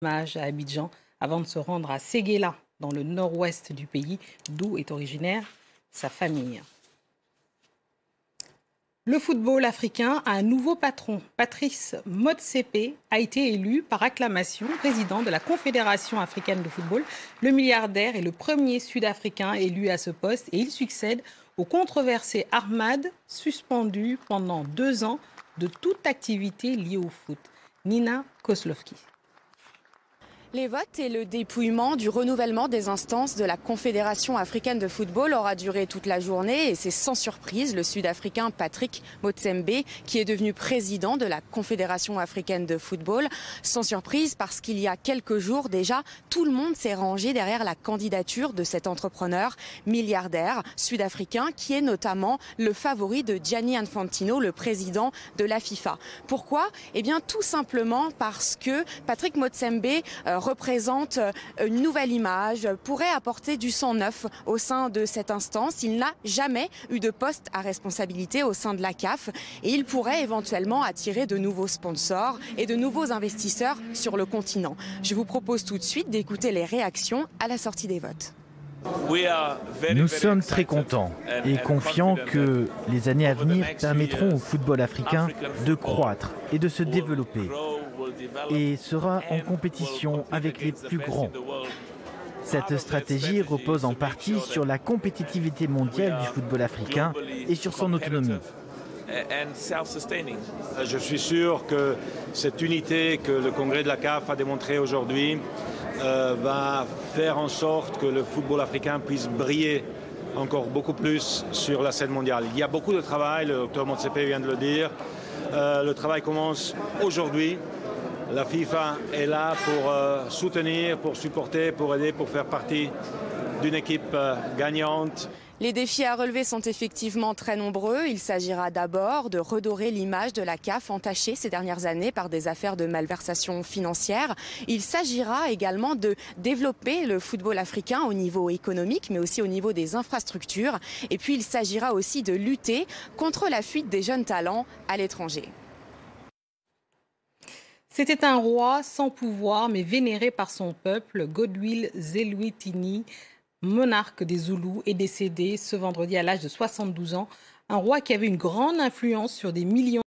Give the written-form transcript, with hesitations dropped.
Hommage à Abidjan avant de se rendre à Séguéla, dans le nord-ouest du pays, d'où est originaire sa famille. Le football africain a un nouveau patron. Patrice Motsepe a été élu par acclamation président de la Confédération africaine de football. Le milliardaire est le premier Sud-Africain élu à ce poste et il succède au controversé Ahmad, suspendu pendant 2 ans de toute activité liée au foot. Nina Koslovski. Les votes et le dépouillement du renouvellement des instances de la Confédération africaine de football aura duré toute la journée et c'est sans surprise le Sud-Africain Patrick Motsepe qui est devenu président de la Confédération africaine de football. Sans surprise parce qu'il y a quelques jours déjà, tout le monde s'est rangé derrière la candidature de cet entrepreneur milliardaire sud-africain qui est notamment le favori de Gianni Infantino, le président de la FIFA. Pourquoi ? Eh bien tout simplement parce que Patrick Motsepe représente une nouvelle image, pourrait apporter du sang neuf au sein de cette instance. Il n'a jamais eu de poste à responsabilité au sein de la CAF et il pourrait éventuellement attirer de nouveaux sponsors et de nouveaux investisseurs sur le continent. Je vous propose tout de suite d'écouter les réactions à la sortie des votes. Nous sommes très contents et confiants que les années à venir permettront au football africain de croître et de se développer et sera en compétition avec les plus grands. Cette stratégie repose en partie sur la compétitivité mondiale du football africain et sur son autonomie. Je suis sûr que cette unité que le congrès de la CAF a démontrée aujourd'hui va faire en sorte que le football africain puisse briller encore beaucoup plus sur la scène mondiale. Il y a beaucoup de travail, le docteur Motsepe vient de le dire. Le travail commence aujourd'hui. La FIFA est là pour soutenir, pour supporter, pour aider, pour faire partie d'une équipe gagnante. Les défis à relever sont effectivement très nombreux. Il s'agira d'abord de redorer l'image de la CAF entachée ces dernières années par des affaires de malversation financière. Il s'agira également de développer le football africain au niveau économique, mais aussi au niveau des infrastructures. Et puis il s'agira aussi de lutter contre la fuite des jeunes talents à l'étranger. C'était un roi sans pouvoir, mais vénéré par son peuple. Godwill Zwelithini, monarque des Zoulous, est décédé ce vendredi à l'âge de 72 ans. Un roi qui avait une grande influence sur des millions